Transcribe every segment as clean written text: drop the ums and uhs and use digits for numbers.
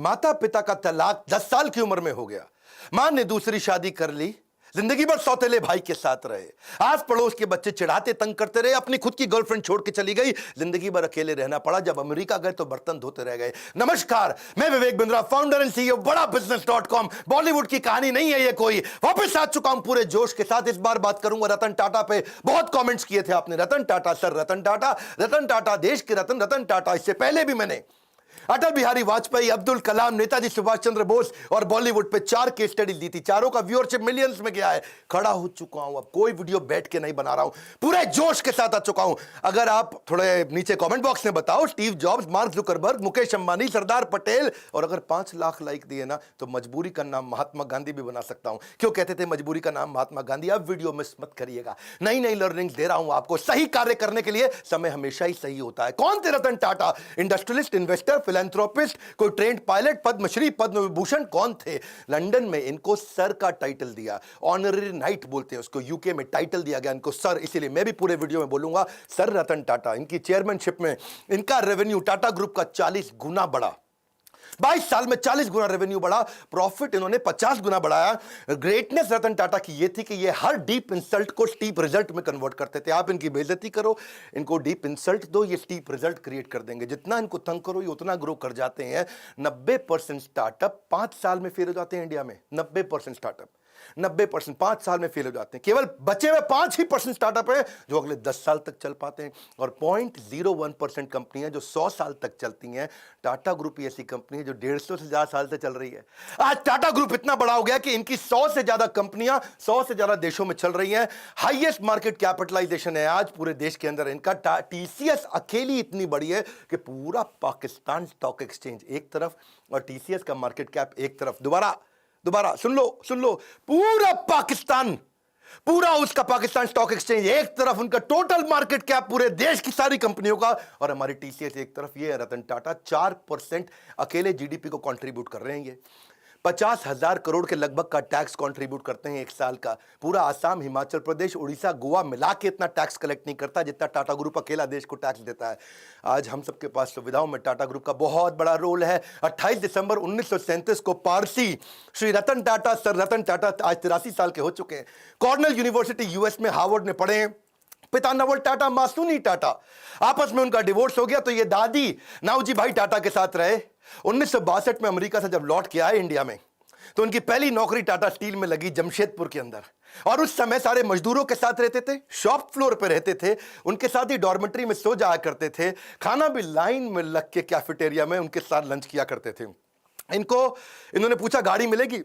माता पिता का तलाक 10 साल की उम्र में हो गया। मां ने दूसरी शादी कर ली, जिंदगी भर सौतेले भाई के साथ रहे। आस पड़ोस के बच्चे चिढ़ाते तंग करते रहे, अपनी खुद की गर्लफ्रेंड छोड़ के चली गई, जिंदगी भर अकेले रहना पड़ा। जब अमेरिका गए तो बर्तन धोते रह गए। नमस्कार, मैं Vivek Bindra, founder and CEO बड़ा बिजनेस.com। बॉलीवुड की कहानी नहीं है ये कोई, वापस आ चुका हूं पूरे जोश के साथ। इस बार बात करूंगा रतन टाटा पे। बहुत कमेंट्स किए थे आपने, रतन टाटा सर, रतन टाटा, रतन टाटा देश के रतन, रतन टाटा। इससे पहले भी मैंने अटल बिहारी वाजपेयी, अब्दुल कलाम, नेताजी सुभाष चंद्र बोस और बॉलीवुड पे 4 केस स्टडी दी थी। चारों का व्यूअरशिप मिलियंस में गया है। खड़ा हो चुका हूं, अब कोई वीडियो बैठ के नहीं बना रहा हूं, पूरे जोश के साथ आ चुका हूं। अगर आप थोड़े नीचे कमेंट बॉक्स में बताओ, Steve Jobs, Mark Zuckerberg, Mukesh Ambani, Sardar Patel, और अगर 5 लाख लाइक दिए ना तो मजबूरी का नाम महात्मा गांधी भी बना सकता हूं। क्यों कहते थे मजबूरी का नाम महात्मा गांधी? अब वीडियो मिस मत करिएगा, नई नई लर्निंग दे रहा हूं आपको। सही कार्य करने के लिए समय हमेशा ही सही होता है। कौन थे Ratan Tata? Industrialist, investor, philanthropist, कोई ट्रेंड पायलट, पद्मश्री, पद्म विभूषण? कौन थे? लंदन में इनको सर का टाइटल दिया, ऑनररी नाइट बोलते हैं उसको। यूके में टाइटल दिया गया इनको सर, इसीलिए मैं भी पूरे वीडियो में बोलूंगा सर रतन टाटा। इनकी चेयरमैनशिप में इनका रेवेन्यू टाटा ग्रुप का 40 गुना बढ़ा। 22 साल में 40 गुना रेवेन्यू बढ़ा, प्रॉफिट इन्होंने 50 गुना बढ़ाया। ग्रेटनेस रतन टाटा की ये थी कि ये हर डीप इंसल्ट को स्टीप रिजल्ट में कन्वर्ट करते थे। आप इनकी बेइज्जती करो, इनको डीप इंसल्ट दो, ये स्टीप रिजल्ट क्रिएट कर देंगे। जितना इनको तंग करो ये उतना ग्रो कर जाते हैं। 90% स्टार्टअप 5 साल में फेल हो जाते हैं इंडिया में। 90% स्टार्टअप 90% 5 साल में फेल हो जाते हैं। केवल बचे हुए 5% स्टार्टअप है जो अगले 10 साल तक चल पाते हैं, और 0.01% कंपनियां जो 100 साल तक चलती हैं। टाटा ग्रुप ऐसी कंपनी है जो 150 से ज्यादा साल से चल रही है। आज टाटा ग्रुप इतना बड़ा हो गया कि इनकी 100 से ज्यादा कंपनियां 100 से ज्यादा देशों में चल रही हैं। हाईएस्ट मार्केट कैपिटलाइजेशन है आज पूरे देश के अंदर इनका। टीसीएस अकेली इतनी बड़ी है कि पूरा पाकिस्तान स्टॉक एक्सचेंज एक तरफ और टीसीएस का मार्केट कैप एक तरफ। दोबारा सुन लो, पूरा पाकिस्तान, पूरा उसका पाकिस्तान स्टॉक एक्सचेंज एक तरफ, उनका टोटल मार्केट कैप पूरे देश की सारी कंपनियों का, और हमारी टीसीएस एक तरफ। ये रतन टाटा 4% अकेले जीडीपी को कंट्रीब्यूट कर रहे हैं। ये 50,000 करोड़ के लगभग का टैक्स कंट्रीब्यूट करते हैं एक साल का। पूरा आसाम, हिमाचल प्रदेश, उड़ीसा, गोवा मिला के इतना टैक्स कलेक्ट नहीं करता जितना टाटा ग्रुप अकेला देश को टैक्स देता है। आज हम सबके पास सुविधाओं में टाटा ग्रुप का बहुत बड़ा रोल है। 28 दिसंबर 1937 को पारसी श्री रतन टाटा, सर रतन टाटा, आज 83 साल के हो चुके हैं। कॉर्नेल यूनिवर्सिटी यूएस में हार्वर्ड में पढ़े हैं। पिता नवल टाटा, मां सुनी टाटा। आपस में उनका डिवोर्स हो गया तो ये दादी नाऊजी भाई टाटा के साथ रहे। 1962 में अमेरिका से जब लौट के आए इंडिया में तो उनकी पहली नौकरी टाटा स्टील में लगी जमशेदपुर के अंदर, और उस समय सारे मजदूरों के साथ रहते थे, शॉप फ्लोर पे रहते थे, उनके साथ ही डॉर्मेट्री में सो जाया करते थे, खाना भी लाइन में लग के कैफेटेरिया में उनके साथ लंच किया करते थे। इन्होंने पूछा गाड़ी मिलेगी?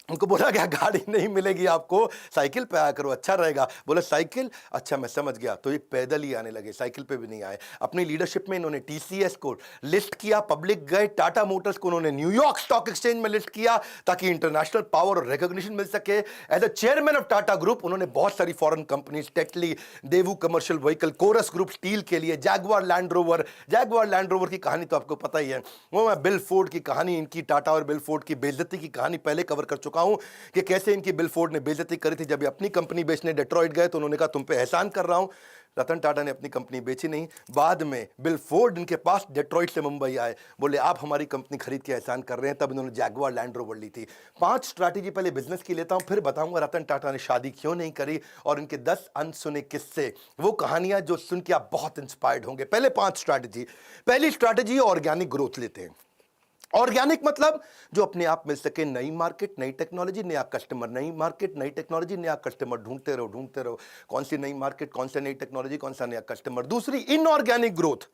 उनको बोला गया गाड़ी नहीं मिलेगी आपको, साइकिल पे आया करो अच्छा रहेगा। बोला साइकिल, अच्छा मैं समझ गया। तो ये पैदल ही आने लगे, साइकिल पे भी नहीं आए। अपनी लीडरशिप में इन्होंने टीसीएस को लिस्ट किया, पब्लिक गए। टाटा मोटर्स को उन्होंने न्यूयॉर्क स्टॉक एक्सचेंज में लिस्ट किया ताकि इंटरनेशनल पावर और रिकॉग्निशन मिल सके। As a chairman of Tata group उन्होंने बहुत सारी foreign companies, Tetley, Daewoo commercial vehicle, Corus group steel के लिए, जैगवार लैंड रोवर की कहानी तो आपको पता ही है। वो मैं बिल फोर्ड की कहानी, इनकी टाटा और बिल फोर्ड की बेइज्जती की कहानी पहले कवर कर चुका हूं कि कैसे इनकी बिल फोर्ड ने बेइज्जती करी थी। जब ये अपनी कंपनी बेचने डेट्रॉइट गए तो उन्होंने कहा तुम पे एहसान कर रहा हूं। रतन टाटा ने अपनी कंपनी बेची नहीं। बाद में बिल फोर्ड इनके पास डेट्रॉइट से मुंबई आए, बोले आप हमारी कंपनी खरीद के एहसान कर रहे हैं। तब इन्होंने जैगवार लैंड रोवर ली थी। 5 स्ट्रैटेजी पहले बिजनेस की लेता हूं, फिर बताऊंगा रतन टाटा ने शादी क्यों नहीं करी और इनके 10 अनसुने किस्से, वो कहानियां जो सुन के आप बहुत इंस्पायर्ड होंगे। पहले 5 स्ट्रैटेजी। पहली स्ट्रैटेजी ऑर्गेनिक ग्रोथ लेते हैं। ऑर्गेनिक मतलब जो अपने आप मिल सके, नई मार्केट, नई टेक्नोलॉजी, नया कस्टमर, नई मार्केट, नई टेक्नोलॉजी, नया कस्टमर, ढूंढते रहो। कौन सी नई मार्केट, कौन सी नई टेक्नोलॉजी, कौन सा नया कस्टमर। दूसरी इनऑर्गेनिक ग्रोथ,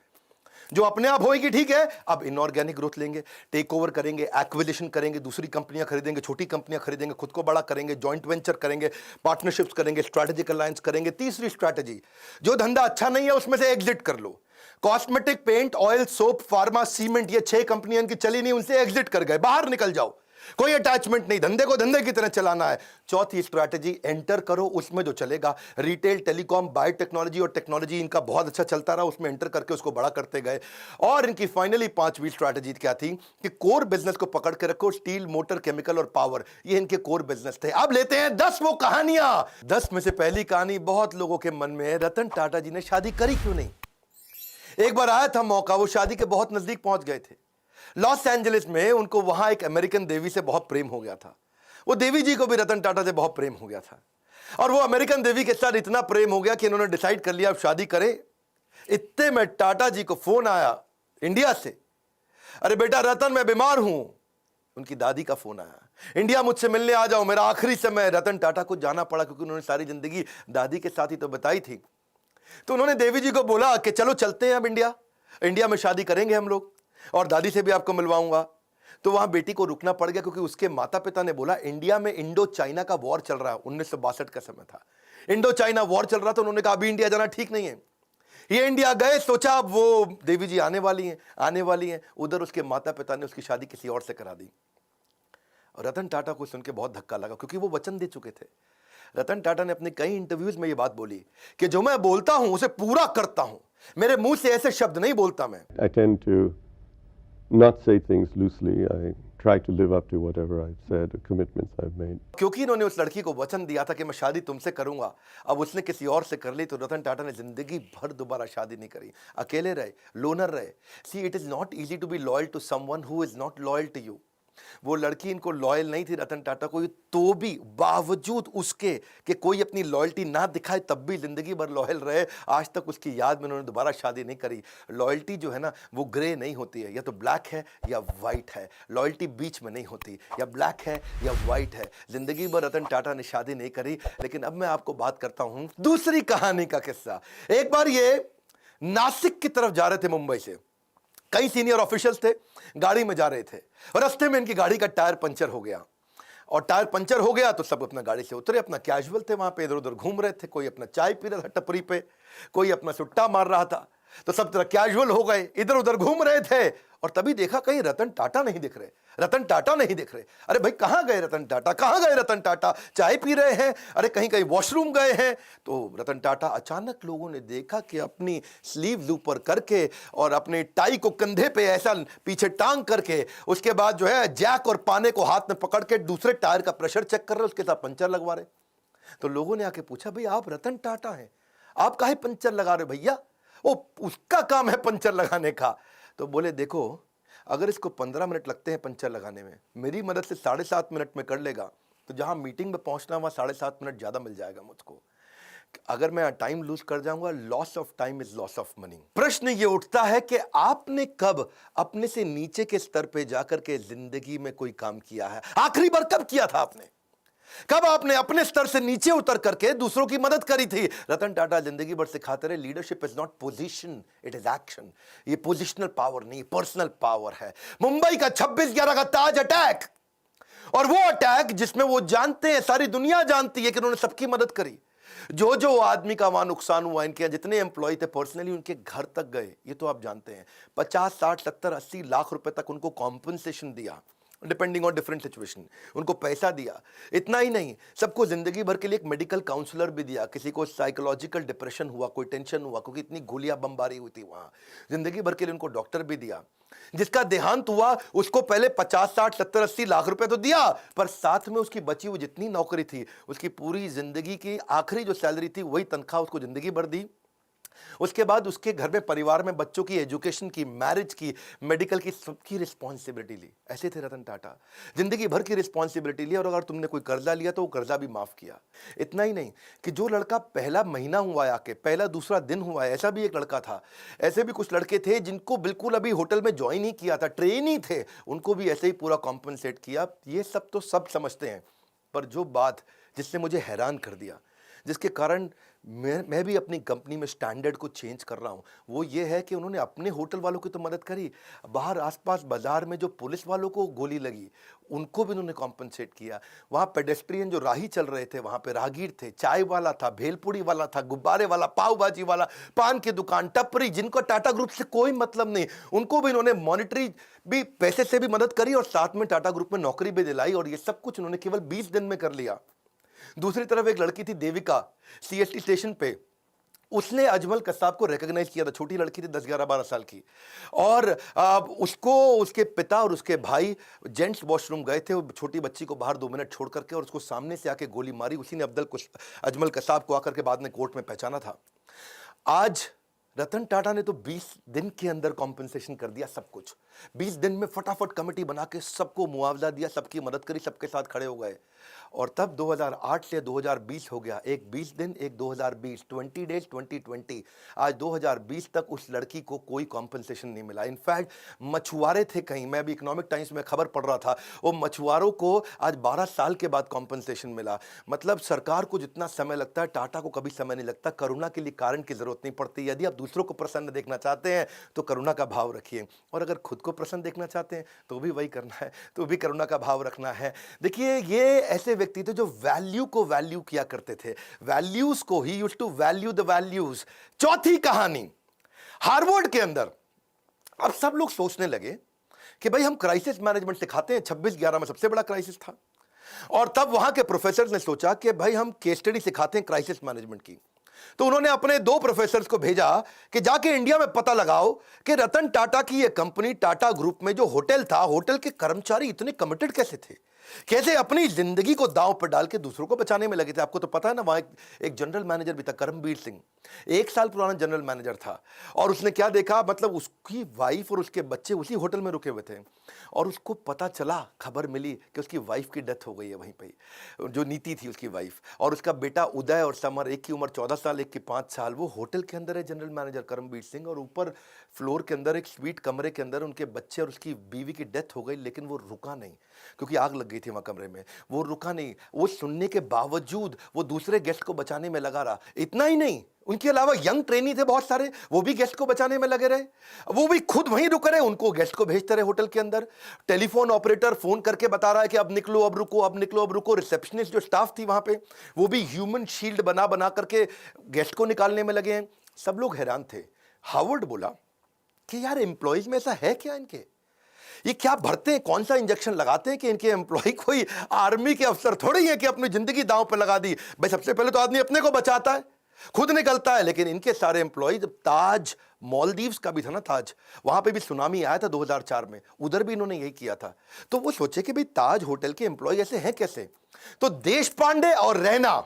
जो अपने आप होएगी ठीक है, अब इनऑर्गेनिक ग्रोथ लेंगे, टेक ओवर करेंगे, एक्विजिशन करेंगे, दूसरी कंपनियां खरीदेंगे, छोटी कंपनियां खरीदेंगे, खुद को बड़ा करेंगे, जॉइंट वेंचर करेंगे, पार्टनरशिप्स करेंगे, स्ट्रैटेजिक अलायंस करेंगे। तीसरी स्ट्रैटेजी, जो धंधा अच्छा नहीं है उसमें से एग्जिट कर लो। Cosmetic, paint, oil, soap, pharma, cement, ये 6 कंपनियां इनकी चली नहीं, उनसे एग्जिट कर गए, बाहर निकल जाओ, कोई अटैचमेंट नहीं, धंधे को धंधे की तरह चलाना है। चौथी स्ट्रैटेजी, एंटर करो उसमें जो चलेगा। रिटेल, टेलीकॉम, बायोटेक्नोलॉजी और टेक्नोलॉजी इनका बहुत अच्छा चलता रहा, उसमें एंटर करके उसको बड़ा करते गए। और इनकी फाइनली 5वीं स्ट्रैटेजी क्या थी कि कोर बिजनेस को पकड़ के रखो। स्टील, मोटर, केमिकल और पावर, ये इनके कोर बिजनेस थे। अब लेते हैं 10 वो कहानियां। 10 में से पहली कहानी बहुत लोगों के मन में है, रतन टाटा जी ने शादी करी क्यों नहीं। एक बार आया था मौका, वो शादी के बहुत नजदीक पहुंच गए थे। लॉस एंजलिस में उनको वहां एक अमेरिकन देवी से बहुत प्रेम हो गया था। वो देवी जी को भी रतन टाटा से बहुत प्रेम हो गया था और वो अमेरिकन देवी के साथ इतना प्रेम हो गया कि इन्होंने डिसाइड कर लिया अब शादी करें। इतने में टाटा जी को फोन आया इंडिया से, अरे बेटा रतन मैं बीमार हूं। उनकी दादी का फोन आया, इंडिया मुझसे मिलने आ जाओ, मेरा आखिरी समय। रतन टाटा को जाना पड़ा क्योंकि उन्होंने सारी जिंदगी दादी के साथ ही तो बताई थी। तो उन्होंने देवी जी को बोला कि चलो चलते हैं अब इंडिया में शादी करेंगे हम लोग और दादी से भी आपको मिलवाऊंगा। तो वहां बेटी को रुकना पड़ गया क्योंकि उसके माता पिता ने बोला इंडिया में इंडो चाइना का वॉर चल रहा है, 1962 का समय था, इंडो चाइना वॉर चल रहा था। उन्होंने कहा अभी इंडिया जाना ठीक नहीं है। ये इंडिया गए, सोचा अब वो देवी जी आने वाली हैं। उधर उसके माता पिता ने उसकी शादी किसी और से करा दी। और रतन टाटा को सुन के बहुत धक्का लगा क्योंकि वो वचन दे चुके थे। रतन टाटा ने अपने कई इंटरव्यूज में ये बात बोली कि जो मैं बोलता हूं उसे पूरा करता हूं, मेरे मुंह से ऐसे शब्द नहीं बोलता मैं। I tend to not say things loosely. I try to live up to whatever I've said, the commitments I've made. क्योंकि इन्होंने उस लड़की को वचन दिया था कि मैं शादी तुमसे करूंगा, अब उसने किसी और से कर ली तो रतन टाटा ने जिंदगी भर दोबारा शादी नहीं करी, अकेले रहे, लोनर रहे। See it is not easy to be loyal to someone who is not loyal to you. वो लड़की इनको लॉयल नहीं थी रतन टाटा को, तो भी बावजूद उसके कि कोई अपनी लॉयल्टी ना दिखाए तब भी जिंदगी भर लॉयल रहे। आज तक उसकी याद में उन्होंने दोबारा शादी नहीं करी। लॉयल्टी जो है ना वो ग्रे नहीं होती है, या तो ब्लैक है या वाइट है। लॉयल्टी बीच में नहीं होती, या ब्लैक है या वाइट है। जिंदगी भर रतन टाटा ने शादी नहीं करी। लेकिन अब मैं आपको बात करता हूं दूसरी कहानी का किस्सा। एक बार ये नासिक की तरफ जा रहे थे मुंबई से, कई सीनियर ऑफिशियल्स थे, गाड़ी में जा रहे थे और रास्ते में इनकी गाड़ी का टायर पंचर हो गया। और टायर पंचर हो गया तो सब अपना गाड़ी से उतरे, अपना कैजुअल थे, वहां पे इधर उधर घूम रहे थे। कोई अपना चाय पी रहा था टपरी पे, कोई अपना सुट्टा मार रहा था। तो सब तरह कैजुअल हो गए, इधर उधर घूम रहे थे। और तभी देखा कहीं रतन टाटा नहीं दिख रहे, रतन टाटा नहीं दिख रहे। अरे भाई कहां गए रतन टाटा, कहां गए रतन टाटा? चाय पी रहे हैं, अरे कहीं कहीं वॉशरूम गए हैं। तो रतन टाटा अचानक लोगों ने देखा कि अपनी स्लीव्स ऊपर करके और अपने टाई को कंधे पे ऐसा पीछे टांग करके, उसके बाद जो है जैक और पाने को हाथ में पकड़ के दूसरे टायर का प्रेशर चेक कर रहे, उसके साथ पंचर लगवा रहे। तो लोगों ने आके पूछा भाई आप रतन टाटा हैं, आप काहे पंचर लगा रहे भैया? वो उसका काम है पंचर लगाने का। तो बोले देखो अगर इसको 15 मिनट लगते हैं पंचर लगाने में, मेरी मदद से 7.5 मिनट में कर लेगा, तो जहां मीटिंग में पहुंचना वहां 7.5 मिनट ज्यादा मिल जाएगा मुझको। अगर मैं टाइम लूज कर जाऊंगा, loss of time is loss of money. प्रश्न ये उठता है कि आपने कब अपने से नीचे के स्तर पे जाकर के जिंदगी में कोई काम किया है? आखिरी बार कब किया था आपने? कब आपने अपने स्तर से नीचे उतर करके दूसरों की मदद करी थी? रतन टाटा जिंदगी भर सिखाते रहे leadership is not position, it is action. ये पोजिशनल पावर नहीं, पर्सनल पावर है। मुंबई का 26/11 का ताज अटैक, और वो अटैक जिसमें वो जानते हैं, सारी दुनिया जानती है कि उन्होंने सबकी मदद करी। जो जो आदमी का वहां नुकसान हुआ, इनके जितने एम्प्लॉय थे पर्सनली उनके घर तक गए, ये तो आप जानते हैं। 50, 60, 70, 80 लाख रुपए तक उनको कॉम्पनसेशन दिया, डिपेंडिंग ऑन डिफरेंट सिचुएशन, उनको पैसा दिया। इतना ही नहीं, सबको जिंदगी भर के लिए एक मेडिकल काउंसलर भी दिया। किसी को साइकोलॉजिकल डिप्रेशन हुआ, कोई टेंशन हुआ क्योंकि इतनी गोलियां बमबारी हुई थी वहां, जिंदगी भर के लिए उनको डॉक्टर भी दिया। जिसका देहांत हुआ उसको पहले 50, 60, 70, 80 लाख रुपए तो दिया, पर साथ में उसकी बची हुई जितनी नौकरी थी, उसकी पूरी जिंदगी की आखिरी जो सैलरी थी वही तनख्वाह उसको जिंदगी भर दी। उसके बाद उसके घर में, परिवार में बच्चों की एजुकेशन की, मैरिज की, मेडिकल की, सबकी रिस्पॉन्सिबिलिटी ली। ऐसे थे रतन टाटा, जिंदगी भर की रिस्पॉन्सिबिलिटी ली। और अगर तुमने कोई कर्जा लिया तो वो कर्जा भी माफ किया। इतना ही नहीं कि जो लड़का पहला महीना हुआ है आके, पहला दूसरा दिन हुआ है, ऐसा भी एक लड़का था। ऐसे भी कुछ लड़के थे जिनको बिल्कुल अभी होटल में ज्वाइन ही किया था, ट्रेन ही थे, उनको भी ऐसे ही पूरा कॉम्पनसेट किया। ये सब तो सब समझते हैं, पर जो बात जिसने मुझे हैरान कर दिया, जिसके कारण मैं भी अपनी कंपनी में स्टैंडर्ड को चेंज कर रहा हूं, वो ये है कि उन्होंने अपने होटल वालों की तो मदद करी, बाहर आसपास बाजार में जो पुलिस वालों को गोली लगी उनको भी उन्होंने कॉम्पनसेट किया। वहां पेडेस्ट्रियन जो राही चल रहे थे, वहां पे राहगीर थे, चाय वाला था, भेलपुड़ी वाला था, गुब्बारे वाला, पाव भाजी वाला, पान की दुकान, टपरी, जिनको टाटा ग्रुप से कोई मतलब नहीं, उनको भी इन्होंने मॉनिटरी भी, पैसे से भी मदद करी और साथ में टाटा ग्रुप में नौकरी भी दिलाई। और ये सब कुछ उन्होंने केवल 20 दिन में कर लिया। दूसरी तरफ एक लड़की थी देविका, सीएसटी स्टेशन पे, उसने अजमल कसाब को रिकॉग्नाइज किया था। छोटी लड़की थी, 10, 11, 12 साल की। और उसको उसके पिता और उसके भाई जेंट्स वॉशरूम गए थे, छोटी बच्ची को बाहर 2 मिनट छोड़ करके, और उसको सामने से आके गोली मारी। उसी ने अजमल कसाब को आकर के बाद में कोर्ट में पहचाना था। आज रतन टाटा ने तो 20 दिन के अंदर कॉम्पनसेशन कर दिया सब कुछ। 20 दिन में फटाफट कमेटी बना के सबको मुआवजा दिया, सबकी मदद करी, सबके साथ खड़े हो गए। और तब 2008 से 2020 हो गया, एक 20 दिन एक 2020, 20 डेज 2020। आज 2020 तक उस लड़की को कोई कॉम्पनसेशन नहीं मिला। इनफैक्ट मछुआरे थे कहीं, मैं अभी इकोनॉमिक टाइम्स में खबर पढ़ रहा था, वो मछुआरों को आज 12 साल के बाद कॉम्पनसेशन मिला। मतलब सरकार को जितना समय लगता है, टाटा को कभी समय नहीं लगता। करुणा के लिए कारण की जरूरत नहीं पड़ती। यदि आप दूसरों को प्रसन्न देखना चाहते हैं तो करुणा का भाव रखिए, और अगर खुद को प्रसन्न देखना चाहते हैं तो भी वही करना है, तो भी करुणा का भाव रखना है। देखिए, ये ऐसे व्यक्ति थे जो वैल्यू को वैल्यू किया करते थे, वैल्यूज को ही used to value the values. चौथी कहानी, हार्वर्ड के अंदर अब सब लोग सोचने लगे कि भाई हम क्राइसिस मैनेजमेंट सिखाते हैं, 26/11 में सबसे बड़ा क्राइसिस था, और तब वहां के प्रोफेसर ने सोचा कि भाई हम केस स्टडी सिखाते हैं क्राइसिस मैनेजमेंट की। तो उन्होंने अपने 2 प्रोफेसर्स को भेजा कि जाके इंडिया में पता लगाओ कि रतन टाटा की ये कंपनी टाटा ग्रुप में जो होटल था, होटल के कर्मचारी इतने कमिटेड कैसे थे, कैसे अपनी जिंदगी को दांव पर डाल के दूसरों को बचाने में लगे थे। आपको तो पता है ना, वहां एक जनरल मैनेजर भी था, करमबीर सिंह, 1 साल पुराना जनरल मैनेजर था, और उसने क्या देखा, मतलब उसकी वाइफ और उसके बच्चे उसी होटल में रुके हुए थे, और उसको पता चला, खबर मिली कि उसकी वाइफ की डेथ हो गई है वहीं पे, जो नीति थी उसकी वाइफ, और उसका बेटा उदय और समर, एक की उम्र 14 साल, एक की 5 साल, वो होटल के अंदर है जनरल मैनेजर करमबीर सिंह, और ऊपर फ्लोर के अंदर एक स्वीट कमरे के अंदर उनके बच्चे और उसकी बीवी की डेथ हो गई। लेकिन वो रुका नहीं, क्योंकि आग लग गई थी वहां कमरे में। वो रुका नहीं, वो सुनने के बावजूद वो दूसरे गेस्ट को बचाने में लगा रहा। इतना ही नहीं, उनके अलावा यंग ट्रेनी थे बहुत सारे, वो भी गेस्ट को बचाने में लगे रहे, वो भी खुद वहीं रुक रहे, उनको गेस्ट को भेजते रहे होटल के अंदर। टेलीफोन ऑपरेटर फोन करके बता रहा है कि अब निकलो, अब रुको, अब निकलो, अब रुको। रिसेप्शनिस्ट जो स्टाफ थी वहां पे, वो भी ह्यूमन शील्ड बना बना करके गेस्ट को निकालने में लगे हैं। सब लोग हैरान थे। हार्वर्ड बोला कि यार एम्प्लॉइज में ऐसा है क्या, इनके ये क्या भरते हैं, कौन सा इंजेक्शन लगाते हैं कि इनके एम्प्लॉय कोई आर्मी के अफसर थोड़ी है कि अपनी जिंदगी दांव पर लगा दी। भाई सबसे पहले तो आदमी अपने को बचाता है, खुद निकलता है, लेकिन इनके सारे एम्प्लॉय, ताज मालदीव्स का भी था ना ताज, वहां पे भी सुनामी आया था 2004 में, उधर भी इन्होंने यही किया था। तो वो सोचे कि भाई ताज होटल के एम्प्लॉय ऐसे हैं कैसे। तो देश पांडे और रैना,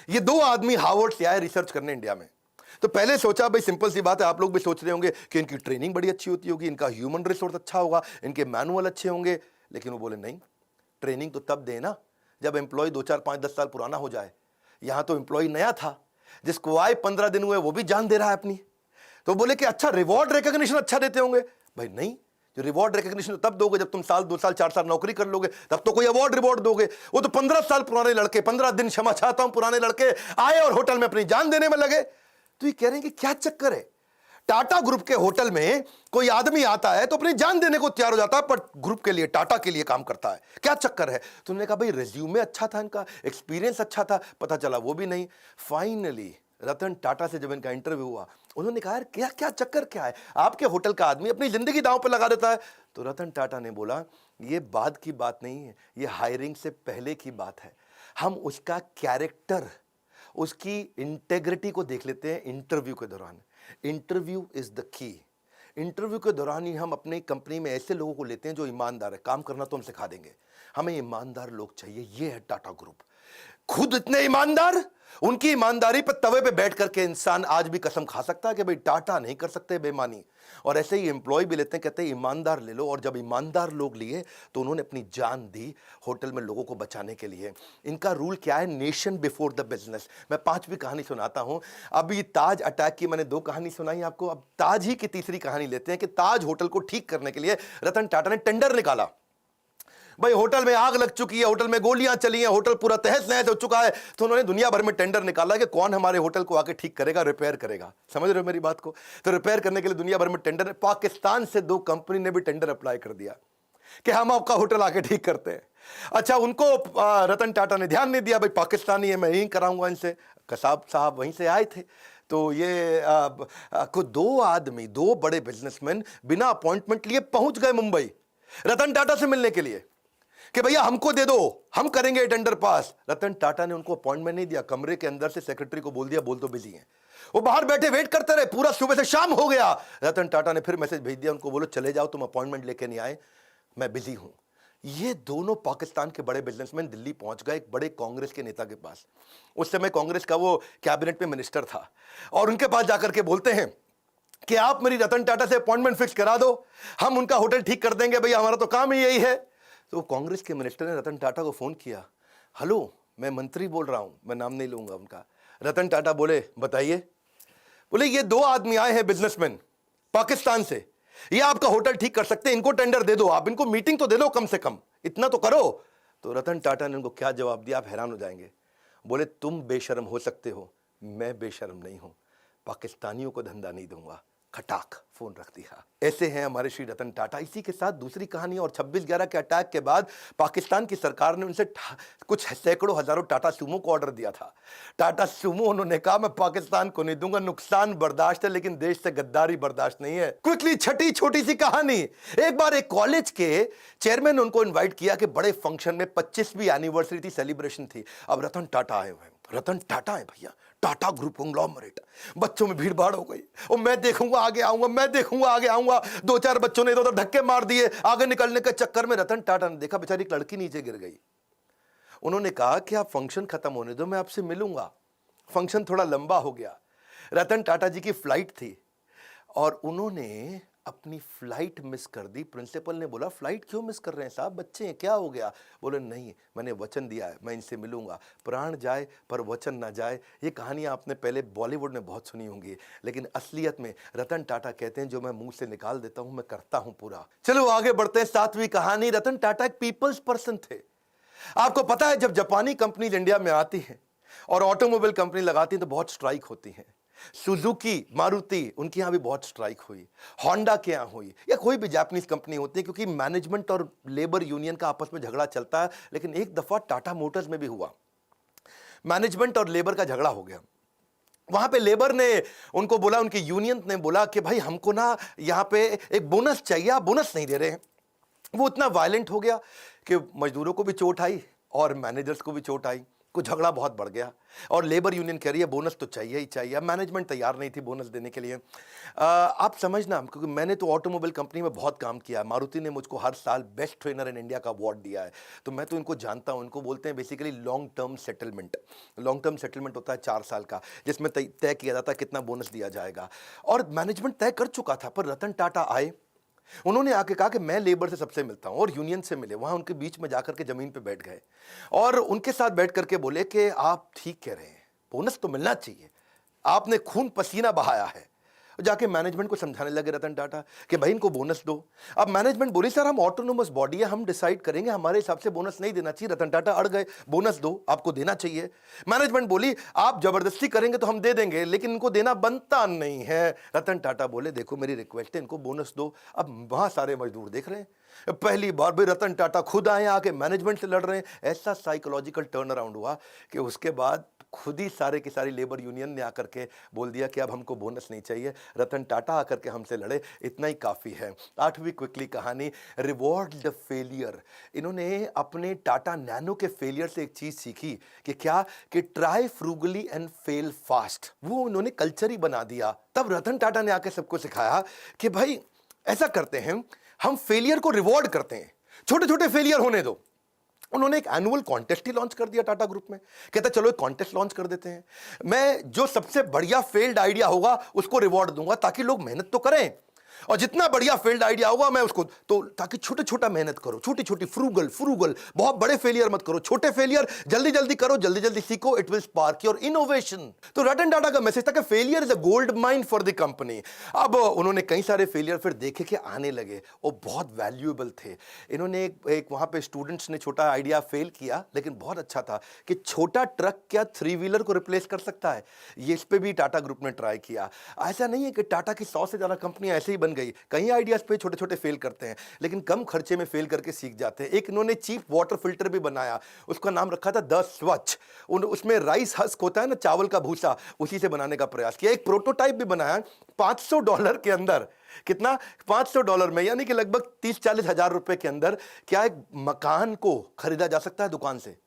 ये 2 आदमी हार्वर्ड से आए रिसर्च करने इंडिया में। तो पहले सोचा भाई सिंपल सी बात है, आप लोग भी सोच रहे होंगे कि इनकी ट्रेनिंग बड़ी अच्छी होती होगी, इनका ह्यूमन रिसोर्स अच्छा होगा, इनके मैनुअल अच्छे होंगे। लेकिन वो बोले नहीं, ट्रेनिंग तो तब देना जब एम्प्लॉय 2, 4, 5, 10 साल पुराना हो जाए। यहां तो एम्प्लॉय नया था, जिसको आए 15 दिन हुए वो भी जान दे रहा है अपनी। तो बोले कि अच्छा रिवॉर्ड रिकॉग्निशन अच्छा देते होंगे। भाई नहीं, जो रिवॉर्ड रिकॉग्निशन तब दोगे जब तुम साल 2 साल 4 साल नौकरी कर लोगे, तब तो कोई अवार्ड रिवॉर्ड दोगे। वो तो 15 साल पुराने लड़के, 15 दिन क्षमा चाहता हूं, पुराने लड़के आए और होटल में अपनी जान देने में लगे। तो ये कह रहे हैं कि क्या चक्कर है, टाटा ग्रुप के होटल में कोई आदमी आता है तो अपनी जान देने को तैयार हो जाता है, पर ग्रुप के लिए, टाटा के लिए काम करता है, क्या चक्कर है। तुमने कहा भाई रिज्यूमे अच्छा था, इनका एक्सपीरियंस अच्छा था, पता चला वो भी नहीं। फाइनली रतन टाटा से जब इनका इंटरव्यू हुआ, उन्होंने कहा यार क्या क्या चक्कर क्या है, आपके होटल का आदमी अपनी जिंदगी दांव पर लगा देता है। तो रतन टाटा ने बोला ये बाद की बात नहीं है, ये हायरिंग से पहले की बात है। हम उसका कैरेक्टर, उसकी इंटेग्रिटी को देख लेते हैं इंटरव्यू के दौरान। Interview is the key. Interview के दौरान ही हम अपनी कंपनी में ऐसे लोगों को लेते हैं जो ईमानदार है, काम करना तो हम सिखा देंगे, हमें ईमानदार लोग चाहिए। ये है टाटा ग्रुप, खुद इतने ईमानदार, उनकी ईमानदारी पर तवे पे बैठ करके इंसान आज भी कसम खा सकता है कि भाई टाटा नहीं कर सकते बेईमानी। और ऐसे ही एम्प्लॉय भी लेते हैं, कहते हैं ईमानदार ले लो। और जब ईमानदार लोग लिए तो उन्होंने अपनी जान दी होटल में लोगों को बचाने के लिए। इनका रूल क्या है, नेशन बिफोर द बिजनेस। मैं 5वीं कहानी सुनाता हूं। अभी ताज अटैक की मैंने 2 कहानी सुनाई आपको, अब ताज ही की तीसरी कहानी लेते हैं कि ताज होटल को ठीक करने के लिए रतन टाटा ने टेंडर निकाला। भाई होटल में आग लग चुकी है, होटल में गोलियां चली हैं, होटल पूरा तहस नहस हो चुका है। तो उन्होंने दुनिया भर में टेंडर निकाला कि कौन हमारे होटल को आके ठीक करेगा, रिपेयर करेगा। समझ रहे हो मेरी बात को। तो रिपेयर करने के लिए दुनिया भर में टेंडर, पाकिस्तान से 2 कंपनी ने भी टेंडर अप्लाई कर दिया कि हम आपका होटल आके ठीक करते हैं। अच्छा, उनको रतन टाटा ने ध्यान नहीं दिया, भाई पाकिस्तानी है, मैं यही कराऊंगा इनसे। कसाब साहब वहीं से आए थे। तो ये को 2 आदमी, 2 बड़े बिजनेसमैन बिना अपॉइंटमेंट लिए पहुंच गए मुंबई रतन टाटा से मिलने के लिए कि भैया हमको दे दो, हम करेंगे टेंडर पास। रतन टाटा ने उनको अपॉइंटमेंट नहीं दिया, कमरे के अंदर से सेक्रेटरी को बोल दिया बोल तो बिजी हैं। वो बाहर बैठे वेट करते रहे, पूरा सुबह से शाम हो गया। रतन टाटा ने फिर मैसेज भेज दिया उनको, बोलो चले जाओ, तुम अपॉइंटमेंट लेके नहीं आए, मैं बिजी हूं। ये दोनों पाकिस्तान के बड़े बिजनेसमैन दिल्ली पहुंच गए एक बड़े कांग्रेस के नेता के पास। उस समय कांग्रेस का वो कैबिनेट में मिनिस्टर था, और उनके पास जाकर के बोलते हैं कि आप मेरी रतन टाटा से अपॉइंटमेंट फिक्स करा दो, हम उनका होटल ठीक कर देंगे, भैया हमारा तो काम ही यही है। तो कांग्रेस के मिनिस्टर ने रतन टाटा को फोन किया, हेलो मैं मंत्री बोल रहा हूं, मैं नाम नहीं लूंगा उनका। रतन टाटा बोले बताइए। बोले ये दो आदमी आए हैं बिजनेसमैन पाकिस्तान से, ये आपका होटल ठीक कर सकते हैं, इनको टेंडर दे दो, आप इनको मीटिंग तो दे दो, कम से कम इतना तो करो। तो रतन टाटा ने उनको क्या जवाब दिया, आप हैरान हो जाएंगे। बोले तुम बेशर्म हो सकते हो, मैं बेशर्म नहीं हूं, पाकिस्तानियों को धंधा नहीं दूंगा। खटाक फोन रख दिया। ऐसे हैं हमारे श्री रतन टाटा। इसी के साथ दूसरी कहानी, और 26/11 के अटैक के बाद पाकिस्तान की सरकार ने उनसे कुछ सैकड़ों हजारों टाटा सूमो को ऑर्डर दिया था। टाटा सूमो उन्होंने कहा मैं पाकिस्तान को नहीं दूंगा, नुकसान बर्दाश्त है लेकिन देश से गद्दारी बर्दाश्त नहीं है। क्विकली छठी छोटी सी कहानी, एक बार एक कॉलेज के चेयरमैन ने उनको इन्वाइट किया कि बड़े फंक्शन में 25वीं एनिवर्सरी थी, सेलिब्रेशन थी। अब रतन टाटा आए हुए हैं, रतन टाटा है भैया, टाटा ग्रुप कंग्लोमरेट। बच्चों में भीड़ भाड़ हो गई, और मैं देखूंगा आगे आऊंगा, मैं देखूंगा आगे आऊंगा। दो चार बच्चों ने इधर धक्के मार दिए, आगे निकलने के चक्कर में रतन टाटा ने देखा बेचारी एक लड़की नीचे गिर गई। उन्होंने कहा कि आप फंक्शन खत्म होने दो, मैं आपसे मिलूंगा। फंक्शन थोड़ा लंबा हो गया, रतन टाटा जी की फ्लाइट थी और उन्होंने अपनी फ्लाइट मिस कर दी। प्रिंसिपल ने बोला फ्लाइट क्यों मिस कर रहे हैं साहब, बच्चे हैं, क्या हो गया? बोले नहीं, मैंने वचन दिया है, मैं इनसे मिलूंगा, प्राण जाए पर वचन ना जाए। ये कहानियां आपने पहले बॉलीवुड में बहुत सुनी होंगी, लेकिन असलियत में रतन टाटा कहते हैं जो मैं मुंह से निकाल देता हूं मैं करता हूं पूरा। चलो आगे बढ़ते हैं, 7वीं कहानी। रतन टाटा एक पीपल्स पर्सन थे। आपको पता है जब जापानी कंपनीज इंडिया में आती हैं और ऑटोमोबाइल कंपनी लगाती हैं तो बहुत स्ट्राइक होती हैं। सुजुकी, मारुति, उनके यहां भी बहुत स्ट्राइक हुई, होंडा के यहां हुई, या कोई भी जापानीज कंपनी होती है, क्योंकि मैनेजमेंट और लेबर यूनियन का आपस में झगड़ा चलता है। लेकिन एक दफा टाटा मोटर्स में भी हुआ, मैनेजमेंट और लेबर का झगड़ा हो गया। वहां पे लेबर ने उनको बोला, उनकी यूनियन ने बोला कि भाई हमको ना यहां पे एक बोनस चाहिए, आप बोनस नहीं दे रहे हैं। वो इतना वायलेंट हो गया कि मजदूरों को भी चोट आई और मैनेजर्स को भी चोट आई, कुछ झगड़ा बहुत बढ़ गया। और लेबर यूनियन कह रही है बोनस तो चाहिए ही चाहिए। अब मैनेजमेंट तैयार नहीं थी बोनस देने के लिए। आप समझना, क्योंकि मैंने तो ऑटोमोबाइल कंपनी में बहुत काम किया है, मारुति ने मुझको हर साल बेस्ट ट्रेनर इन इंडिया का अवार्ड दिया है, तो मैं तो इनको जानता हूं। इनको बोलते हैं basically long term settlement. Long term settlement होता है 4 साल का, जिसमें तय किया जाता है कितना बोनस दिया जाएगा। और मैनेजमेंट तय कर चुका था, पर रतन टाटा आए, उन्होंने आके कहा कि मैं लेबर से सबसे मिलता हूं, और यूनियन से मिले। वहां उनके बीच में जाकर के जमीन पे बैठ गए और उनके साथ बैठ करके बोले कि आप ठीक कह रहे हैं, बोनस तो मिलना चाहिए, आपने खून पसीना बहाया है। जाके मैनेजमेंट को समझाने लगे रतन टाटा कि भाई इनको बोनस दो। अब मैनेजमेंट बोली सर हम ऑटोनोमस बॉडी है, हम डिसाइड करेंगे, हमारे हिसाब से बोनस नहीं देना चाहिए। रतन टाटा अड़ गए, बोनस दो, आपको देना चाहिए। मैनेजमेंट बोली आप जबरदस्ती करेंगे तो हम दे देंगे, लेकिन इनको देना बनता नहीं है। रतन टाटा बोले देखो मेरी रिक्वेस्ट है, इनको बोनस दो। अब वहां सारे मजदूर देख रहे हैं, पहली बार भी रतन टाटा खुद आए, आके मैनेजमेंट से लड़ रहे हैं। ऐसा साइकोलॉजिकल टर्न अराउंड हुआ कि उसके बाद खुद ही सारे की सारी लेबर यूनियन ने आकर के बोल दिया कि अब हमको बोनस नहीं चाहिए, रतन टाटा आकर के हमसे लड़े, इतना ही काफ़ी है। 8वीं क्विकली कहानी, रिवॉर्ड द फेलियर। इन्होंने अपने टाटा नैनो के फेलियर से एक चीज़ सीखी कि क्या, कि try frugally and fail fast. वो उन्होंने कल्चर ही बना दिया। तब रतन टाटा ने आकर सबको सिखाया कि भाई ऐसा करते हैं, हम फेलियर को रिवॉर्ड करते हैं, छोटे छोटे फेलियर होने दो। उन्होंने एक एनुअल कॉन्टेस्ट ही लॉन्च कर दिया टाटा ग्रुप में। कहता चलो एक कॉन्टेस्ट लॉन्च कर देते हैं, मैं जो सबसे बढ़िया फेल्ड आइडिया होगा उसको रिवॉर्ड दूंगा, ताकि लोग मेहनत तो करें, और जितना बढ़िया फेल्ड आइडिया होगा मैं उसको, तो ताकि छोटे छोटा मेहनत करो, छोटी छोटी फ्रूगल, बहुत बड़े फेलियर मत करो, छोटे फेलियर जल्दी जल्दी करो, जल्दी जल्दी सीखो, it will spark your innovation. तो रतन टाटा का मैसेज था कि failure is a gold mine for the company. अब उन्होंने कई सारे फेलियर फिर देखे कि आने लगे, वो बहुत वैल्यूएबल थे। इन्होंने एक वहां पे स्टूडेंट्स ने छोटा आइडिया फेल किया, लेकिन बहुत अच्छा था कि छोटा ट्रक क्या 3 व्हीलर को रिप्लेस कर सकता है। ये इस पे भी टाटा ग्रुप ने ट्राई किया। ऐसा नहीं है कि टाटा की 100 से ज्यादा कंपनियां ऐसे ही बन गई, कई आइडियाज पे छोटे छोटे फेल करते हैं, लेकिन कम खर्चे में फेल करके सीख जाते हैं। एक इन्होंने चीप वाटर फिल्टर भी बनाया, उसका नाम रखा था द स्वच्छ। उसमें राइस हस्क होता है ना, चावल का भूसा, उसी से बनाने का प्रयास किया। एक प्रोटोटाइप भी बनाया $500 के अंदर। कितना? $500 में, यानी कि लगभग 30-40 हजार रुपए के अंदर क्या एक मकान को खरीदा जा सकता है दुकान से।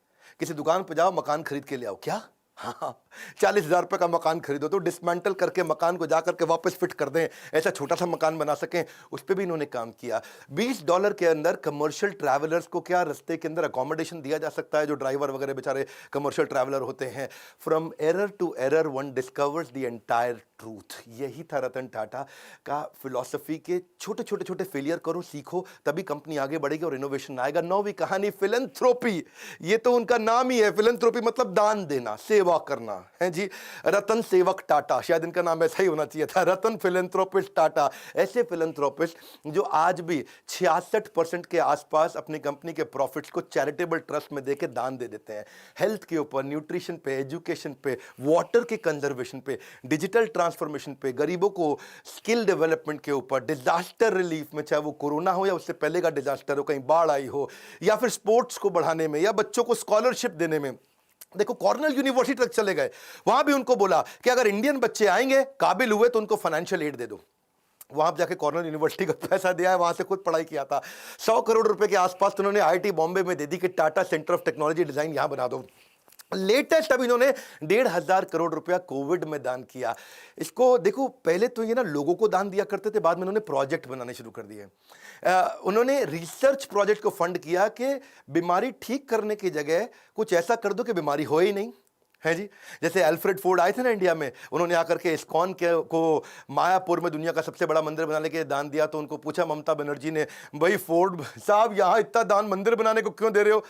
किसी दुकान पे जाओ, मकान खरीद के ले आओ। क्या? हाँ, 40,000 रुपए का मकान खरीदो तो डिसमेंटल करके मकान को जाकर के वापस फिट कर दें, ऐसा छोटा सा मकान बना सकें, उस पर भी इन्होंने काम किया। $20 के अंदर कमर्शियल ट्रैवलर्स को क्या रास्ते के अंदर अकोमोडेशन दिया जा सकता है, जो ड्राइवर वगैरह बेचारे कमर्शियल ट्रैवलर होते हैं। From error to error one discovers the entire truth. यही था रतन टाटा का फिलॉसफी के छोटे छोटे छोटे फेलियर करो, सीखो, तभी कंपनी आगे बढ़ेगी और इनोवेशन आएगा। नौवीं कहानी फिलैंथ्रोपी, ये तो उनका नाम ही है। फिलैंथ्रोपी मतलब दान देना, सेवा करना है जी। रतन सेवक टाटा, शायद इनका नाम ऐसा ही होना चाहिए था, रतन फिलैंथ्रोपिस्ट टाटा। ऐसे फिलैंथ्रोपिस्ट जो आज भी 66% के आसपास अपनी कंपनी के प्रॉफिट्स को चैरिटेबल ट्रस्ट में देके दान दे देते हैं। हेल्थ के ऊपर, न्यूट्रिशन पे, एजुकेशन पे, वाटर के कंजर्वेशन पे, डिजिटल ट्रांसफॉर्मेशन पे, गरीबों को स्किल डेवलपमेंट के ऊपर, डिजास्टर रिलीफ में, चाहे वो कोरोना हो या उससे पहले का डिजास्टर हो, कहीं बाढ़ आई हो, या फिर स्पोर्ट्स को बढ़ाने में, या बच्चों को स्कॉलरशिप देने में। देखो कॉर्नेल यूनिवर्सिटी तक चले गए, वहां भी उनको बोला कि अगर इंडियन बच्चे आएंगे, काबिल हुए, तो उनको फाइनेंशियल एड दे दो। वहां जाके कॉर्नेल यूनिवर्सिटी का पैसा दिया है, वहां से खुद पढ़ाई किया था। 100 करोड़ रुपए के आसपास तो उन्होंने आईआईटी बॉम्बे में दे दी कि Tata centre of technology design यहां बना दो। लेटेस्ट अब इन्होंने 1,500 करोड़ रुपया कोविड में दान किया। इसको देखो, पहले तो ये ना लोगों को दान दिया करते थे, बाद में उन्होंने प्रोजेक्ट बनाने शुरू कर दिए। उन्होंने रिसर्च प्रोजेक्ट को फंड किया कि बीमारी ठीक करने की जगह कुछ ऐसा कर दो कि बीमारी हो ही नहीं, है जी। जैसे अल्फ्रेड फोर्ड आए थे ना इंडिया में, उन्होंने आकर के इस्कॉन के को मायापुर में दुनिया का सबसे बड़ा मंदिर बनाने के दान दिया। तो उनको पूछा ममता बनर्जी ने, भाई फोर्ड साहब यहाँ इतना दान मंदिर बनाने को क्यों दे रहे हो?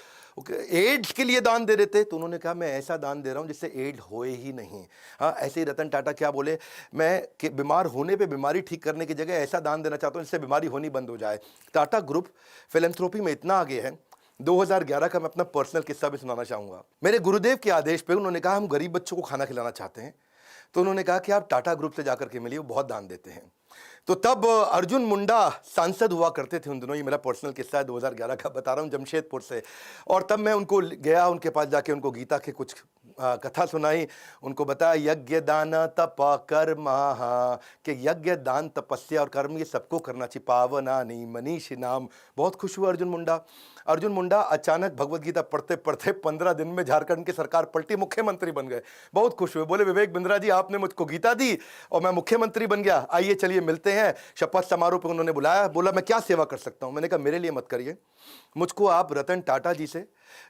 एड्स के लिए दान दे रहे थे। तो उन्होंने कहा मैं ऐसा दान दे रहा हूं जिससे एड्स होए ही नहीं। हाँ, ऐसे ही रतन टाटा क्या बोले, मैं बीमार होने पे बीमारी ठीक करने की जगह ऐसा दान देना चाहता हूं जिससे बीमारी होनी बंद हो जाए। टाटा ग्रुप फिलैंथ्रोपी में इतना आगे है। 2011 का मैं अपना पर्सनल किस्सा भी सुनाना चाहूंगा। मेरे गुरुदेव के आदेश पे उन्होंने कहा हम गरीब बच्चों को खाना खिलाना चाहते हैं। तो उन्होंने कहा कि आप टाटा ग्रुप से जाकर के मिलिए, वो बहुत दान देते हैं। तो तब अर्जुन मुंडा सांसद हुआ करते थे उन दिनों, ये मेरा पर्सनल किस्सा है, 2011 का बता रहा हूँ, जमशेदपुर से। और तब मैं उनको गया, उनके पास जाके उनको गीता के कुछ कथा सुनाई, उनको बताया यज्ञ दान तप कर्म, कि यज्ञ दान तपस्या और कर्म ये सबको करना चाहिए, पावनानि मनीषी नाम। बहुत खुश हुआ अर्जुन मुंडा अचानक भगवत गीता पढ़ते पढ़ते 15 दिन में झारखंड की सरकार पलटी, मुख्यमंत्री बन गए। बहुत खुश हुए, बोले विवेक बिंद्रा जी आपने मुझको गीता दी और मैं मुख्यमंत्री बन गया, आइए चलिए मिलते हैं। शपथ समारोह पे उन्होंने बुलाया, बोला मैं क्या सेवा कर सकता हूं? मैंने कहा मेरे लिए मत करिए, मुझको आप रतन टाटा जी से,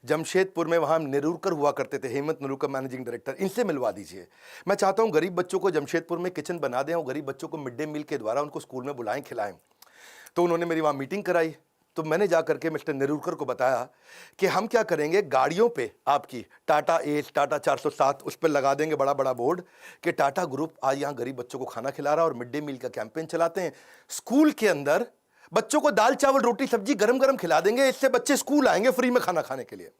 जमशेदपुर में वहां नेरुरकर हुआ करते थे, हेमंत नेरुरकर मैनेजिंग डायरेक्टर, इनसे मिलवा दीजिए। मैं चाहता हूं गरीब बच्चों को जमशेदपुर में किचन बना दें और गरीब बच्चों को मिड डे मील के द्वारा उनको स्कूल में बुलाएं, खिलाएं। तो उन्होंने मेरी वहां मीटिंग कराई। तो मैंने जाकर के मिस्टर नेरुरकर को बताया कि हम क्या करेंगे, गाड़ियों पे आपकी टाटा एस, टाटा 407 उस पर लगा देंगे बड़ा बड़ा बोर्ड कि टाटा ग्रुप आज यहाँ गरीब बच्चों को खाना खिला रहा है और मिड डे मील का कैंपेन चलाते हैं। स्कूल के अंदर बच्चों को दाल चावल रोटी सब्जी गरम गरम खिला देंगे, इससे बच्चे स्कूल आएंगे फ्री में खाना खाने के लिए।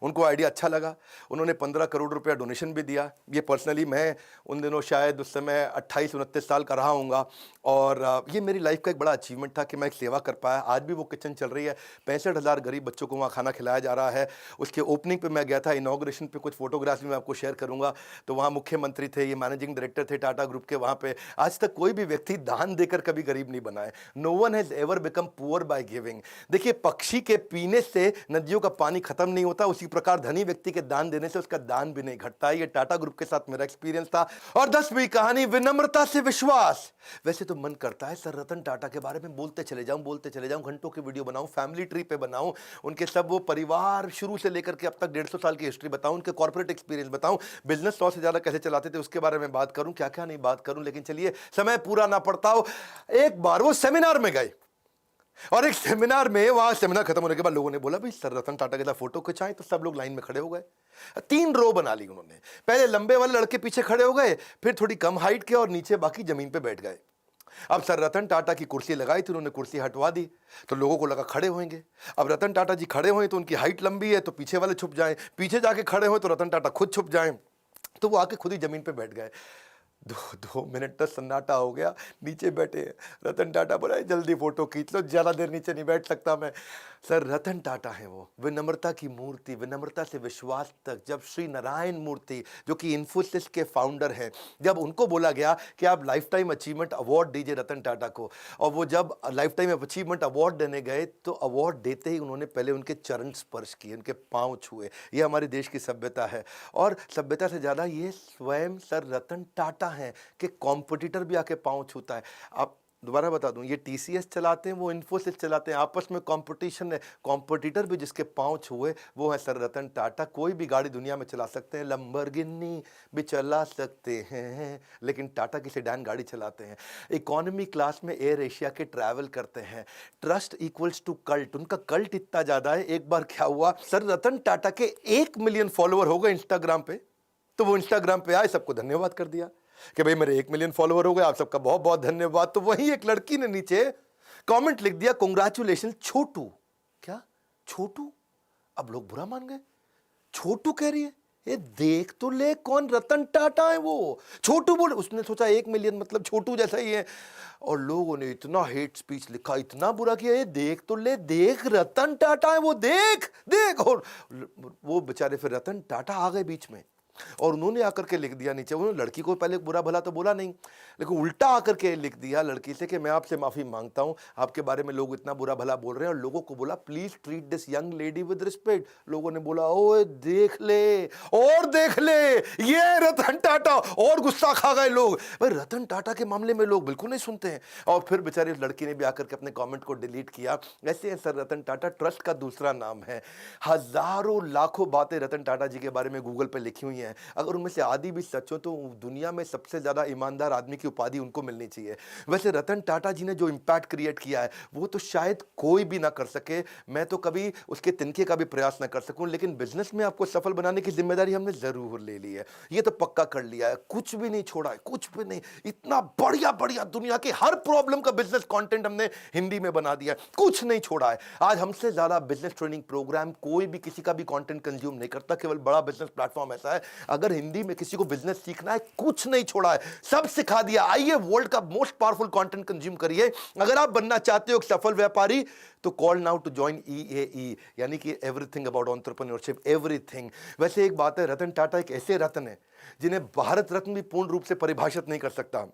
उनको आइडिया अच्छा लगा, उन्होंने 15 करोड़ रुपया डोनेशन भी दिया। ये पर्सनली मैं उन दिनों शायद उस समय 28-29 साल का रहा हूँगा और ये मेरी लाइफ का एक बड़ा अचीवमेंट था कि मैं एक सेवा कर पाया। आज भी वो किचन चल रही है, 65,000 गरीब बच्चों को वहाँ खाना खिलाया जा रहा है। उसके ओपनिंग पे मैं गया था, इनॉग्रेशन पे कुछ फोटोग्राफ्स भी मैं आपको शेयर करूँगा। तो वहाँ मुख्यमंत्री थे, ये मैनेजिंग डायरेक्टर थे टाटा ग्रुप के। वहाँ पे आज तक कोई भी व्यक्ति दान देकर कभी गरीब नहीं बना है। No one has ever become poor by giving. देखिए पक्षी के पीने से नदियों का पानी खत्म नहीं होता, उसी प्रकार धनी व्यक्ति के दान देने से उसका दान भी नहीं घटता। ये टाटा ग्रुप के साथ मेरा एक्सपीरियंस था। और 10वीं कहानी विनम्रता से विश्वास। वैसे तो मन करता है सर रतन टाटा के बारे में बोलते चले जाऊं, घंटों की वीडियो बनाऊं, फैमिली ट्री पे बनाऊं, उनके सब वो परिवार शुरू से लेकर के अब तक 150 साल की हिस्ट्री बताऊं, उनके कॉर्पोरेट एक्सपीरियंस बताऊं, बिजनेस 100 से ज्यादा कैसे चलाते थे उसके बारे में बात करूं, क्या क्या नहीं बात करूं। लेकिन चलिए समय पूरा ना पड़ता हो। एक बार वो सेमिनार में गए और एक सेमिनार में, वहां सेमिनार खत्म होने के बाद लोगों ने बोला भाई सर रतन टाटा के साथ फोटो खिंचाएं, तो सब लोग लाइन में खड़े हो गए। 3 रो बना ली उन्होंने, पहले लंबे वाले लड़के पीछे खड़े हो गए, फिर थोड़ी कम हाइट के और नीचे बाकी जमीन पे बैठ गए। अब सर रतन टाटा की कुर्सी लगाई थी, उन्होंने कुर्सी हटवा दी तो लोगों को लगा खड़े होंगे। अब रतन टाटा जी खड़े हुए तो उनकी हाइट लंबी है तो पीछे वाले छुप जाएं, पीछे जाके खड़े हुए तो रतन टाटा खुद छुप जाएं, तो वो आके खुद ही जमीन पे बैठ गए। 2 मिनट तक सन्नाटा हो गया, नीचे बैठे। रतन टाटा बोला जल्दी फोटो खींच लो, ज़्यादा देर नीचे नहीं बैठ सकता मैं। सर रतन टाटा है वो, विनम्रता की मूर्ति, विनम्रता से विश्वास तक। जब श्री नारायण मूर्ति जो कि इन्फोसिस के फाउंडर हैं, जब उनको बोला गया कि आप लाइफ टाइम अचीवमेंट अवार्ड दीजिए रतन टाटा को, और वो जब लाइफ टाइम अचीवमेंट अवार्ड देने गए तो अवार्ड देते ही उन्होंने पहले उनके चरण स्पर्श किए, उनके पाँव छुए। ये हमारे देश की सभ्यता है, और सभ्यता से ज़्यादा ये स्वयं सर रतन टाटा हैं कि कॉम्पिटिटर भी आके पाँव छूता है। आप दोबारा बता दूं, ये टीसीएस चलाते हैं, वो इन्फोसिस चलाते हैं, आपस में कंपटीशन है। कॉम्पिटिटर भी जिसके पांव छुए वो है सर रतन टाटा। कोई भी गाड़ी दुनिया में चला सकते हैं, लंबरगिनी भी चला सकते हैं, लेकिन टाटा की सेडान गाड़ी चलाते हैं। इकोनॉमी क्लास में एयर एशिया के ट्रैवल करते हैं। ट्रस्ट इक्वल्स टू कल्ट, उनका कल्ट इतना ज्यादा है। एक बार क्या हुआ, सर रतन टाटा के 1 मिलियन फॉलोअर हो गए इंस्टाग्राम पे, तो वो इंस्टाग्राम पे आए, सबको धन्यवाद कर दिया कि भाई मेरे 1 मिलियन फॉलोअर हो गए, आप सबका बहुत बहुत धन्यवाद। तो वहीं एक लड़की ने नीचे कमेंट लिख दिया, कांग्रेचुलेशन छोटू। क्या छोटू? अब लोग बुरा मान गए, छोटू कह रही है, ये देख तो ले कौन रतन टाटा है वो, छोटू बोल। उसने सोचा 1 मिलियन मतलब छोटू जैसा ही है, और लोगों ने इतना हेट स्पीच लिखा, इतना बुरा किया, ये देख तो ले, देख रतन टाटा है वो, देख देख। और वो बेचारे फिर रतन टाटा आ गए बीच में, और उन्होंने आकर के लिख दिया नीचे, उन्होंने लड़की को पहले बुरा भला तो बोला नहीं, लेकिन उल्टा आकर के लिख दिया लड़की से कि मैं आपसे माफी मांगता हूं, आपके बारे में लोग इतना बुरा भला बोल रहे हैं, और लोगों को बोला please treat this young lady with respect. लोगों ने बोला ओए देख ले, और देख ले, ये रतन टाटा, और गुस्सा खा गए लोग। भाई रतन टाटा के मामले में लोग बिल्कुल नहीं सुनते हैं। और फिर बेचारी लड़की ने भी आकर के अपने कॉमेंट को डिलीट किया। ऐसे है सर रतन टाटा, ट्रस्ट का दूसरा नाम है। हजारों लाखों बातें रतन टाटा जी के बारे में गूगल पे लिखी हुई हैं, अगर उनमें से आधी भी सच हो तो दुनिया में सबसे ज्यादा ईमानदार आदमी की उपाधि उनको मिलनी चाहिए। वैसे रतन टाटा जी ने जो इंपैक्ट क्रिएट किया है वो तो शायद कोई भी ना कर सके, मैं तो कभी उसके तिनके का भी प्रयास ना कर सकूं, लेकिन बिजनेस में आपको सफल बनाने की जिम्मेदारी हमने जरूर ले ली है, ये तो पक्का कर लिया है, कुछ भी नहीं छोड़ा है, कुछ भी नहीं। इतना बढ़िया बढ़िया दुनिया के हर प्रॉब्लम का बिजनेस कंटेंट हमने हिंदी में बना दिया है, कुछ नहीं छोड़ा है। आज हमसे ज्यादा बिजनेस ट्रेनिंग प्रोग्राम कोई भी किसी का भी कंटेंट कंज्यूम नहीं करता, केवल बड़ा बिजनेस प्लेटफॉर्म ऐसा है। अगर हिंदी में किसी को बिजनेस सीखना है, कुछ नहीं छोड़ा है, सब सिखा दिया। आइए वर्ल्ड का मोस्ट पावरफुल कंटेंट कंज्यूम करिए। अगर आप बनना चाहते हो एक सफल व्यापारी, तो call now to join EAE, यानी कि एवरीथिंग अबाउट एंटरप्रेन्योरशिप, एवरीथिंग। वैसे एक बात है, रतन टाटा एक ऐसे रत्न है जिन्हें भारत रत्न भी पूर्ण रूप से परिभाषित नहीं कर सकता,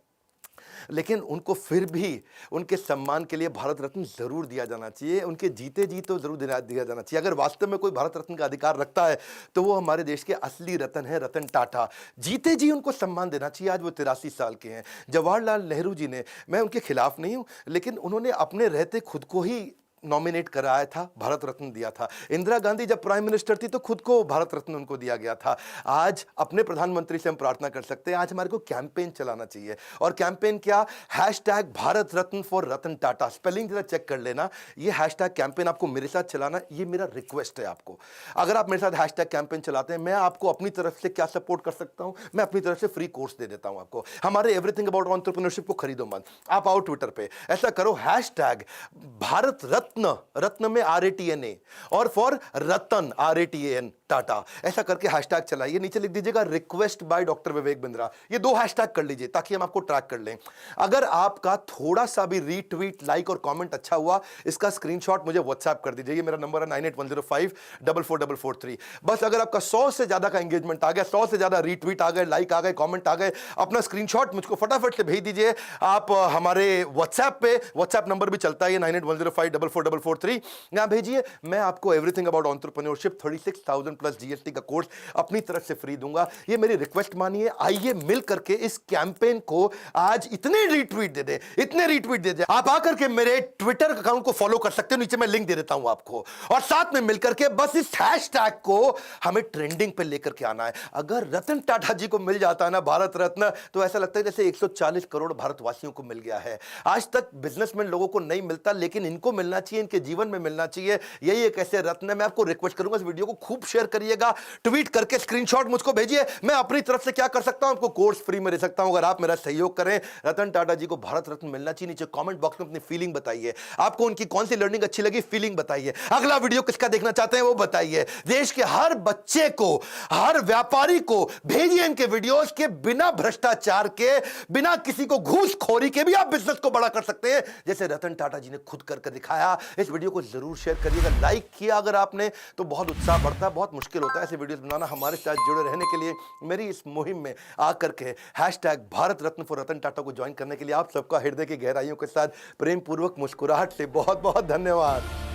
लेकिन उनको फिर भी उनके सम्मान के लिए भारत रत्न जरूर दिया जाना चाहिए, उनके जीते जी तो जरूर दिया जाना चाहिए। अगर वास्तव में कोई भारत रत्न का अधिकार रखता है तो वो हमारे देश के असली रत्न है, रतन टाटा। जीते जी उनको सम्मान देना चाहिए। आज वो 83 साल के हैं। जवाहरलाल नेहरू जी ने, मैं उनके खिलाफ नहीं हूं, लेकिन उन्होंने अपने रहते खुद को ही नॉमिनेट कराया था, भारत रत्न दिया था। इंदिरा गांधी जब प्राइम मिनिस्टर थी तो खुद को भारत रत्न उनको दिया गया था। आज अपने प्रधानमंत्री से हम प्रार्थना कर सकते हैं, आज हमारे को कैंपेन चलाना चाहिए। और कैंपेन क्या? Hashtag Bharat Ratna for Ratan Tata. Spelling जरा चेक कर लेना। ये हैशटैग कैंपेन आपको मेरे साथ चलाना, ये मेरा रिक्वेस्ट है आपको। अगर आप मेरे साथ हैशटैग कैंपेन चलाते हैं, मैं आपको अपनी तरफ से क्या सपोर्ट कर सकता हूं, मैं अपनी तरफ से फ्री कोर्स दे देता हूं आपको। हमारे एवरीथिंग अबाउट एंटरप्रेन्योरशिप को खरीदो मत, आप आओ ट्विटर पे, ऐसा करो हैशटैग भारत रत्न, रत्न में RATNA, और फॉर रतन RATAN टाटा, ऐसा करके हैशटैग चलाइए। नीचे लिख दीजिएगा request by doctor Vivek Bindra. ये 2 हैशटैग कर लीजिए ताकि हम आपको ट्रैक कर लें। अगर आपका थोड़ा सा भी रीट्वीट, लाइक और कमेंट अच्छा हुआ, इसका स्क्रीनशॉट मुझे व्हाट्सएप कर दीजिए। ये मेरा नंबर है 9810544443। बस अगर आपका 100 से ज्यादा का एंगेजमेंट आ गया, 100 से ज्यादा रीट्वीट आ गए, लाइक आ गए, कमेंट आ गए, अपना स्क्रीनशॉट मुझको फटाफट से भेज दीजिए। आप हमारे व्हाट्सएप पे, व्हाट्सएप नंबर भी चलता है 9810544443, यहां भेजिए। मैं आपको everything about entrepreneurship 36,000 plus GST का कोर्स अपनी तरफ से फ्री दूंगा। ये मेरी रिक्वेस्ट मानिए। आइए मिल करके इस कैंपेन को आज इतने रीट्वीट दे दे, इतने रीट्वीट दे दे। आप आकर के मेरे ट्विटर अकाउंट को फॉलो कर सकते हो, नीचे मैं लिंक दे देता हूं आपको, और साथ में मिलकर के बस इस हैशटैग को हमें ट्रेंडिंग पे लेकर के आना है। अगर रतन टाटा जी को मिल जाता है ना भारत रत्न, तो ऐसा लगता है जैसे 140 करोड़ भारतवासियों को मिल गया है। आज तक बिजनेसमैन लोगों को नहीं मिलता, लेकिन इनको मिलना चाहिए, इनके जीवन में मिलना चाहिए। यही एक ऐसे रत्न है। मैं आपको रिक्वेस्ट करूंगा इस वीडियो को खूब शेयर करिएगा, ट्वीट करके स्क्रीनशॉट मुझको भेजिए। मैं अपनी तरफ से क्या कर सकता हूं, आपको कोर्स फ्री में दे सकता हूं अगर आप मेरा सहयोग करें। रतन टाटा जी को भारत रत्न मिलना चाहिए। नीचे कमेंट बॉक्स में अपनी फीलिंग बताइए, आपको उनकी कौन सी लर्निंग अच्छी लगी, फीलिंग बताइए। अगला वीडियो किसका देखना चाहते हैं वो बताइए। देश के हर बच्चे को, हर व्यापारी को भेजिए इनके वीडियोस के, बिना भ्रष्टाचार के, बिना किसी को घूसखोरी के भी आप बिजनेस को बड़ा कर सकते हैं, जैसे रतन टाटा जी ने खुद करके दिखाया। इस वीडियो को जरूर शेयर करिएगा, लाइक किया अगर आपने तो बहुत उत्साह बढ़ता है। बहुत मुश्किल होता है ऐसे वीडियोस बनाना। हमारे साथ जुड़े रहने के लिए, मेरी इस मुहिम में आकर के हैशटैग भारत रत्न फॉर रतन टाटा को ज्वाइन करने के लिए आप सबका हृदय की गहराइयों के साथ प्रेम पूर्वक मुस्कुराहट से बहुत बहुत धन्यवाद।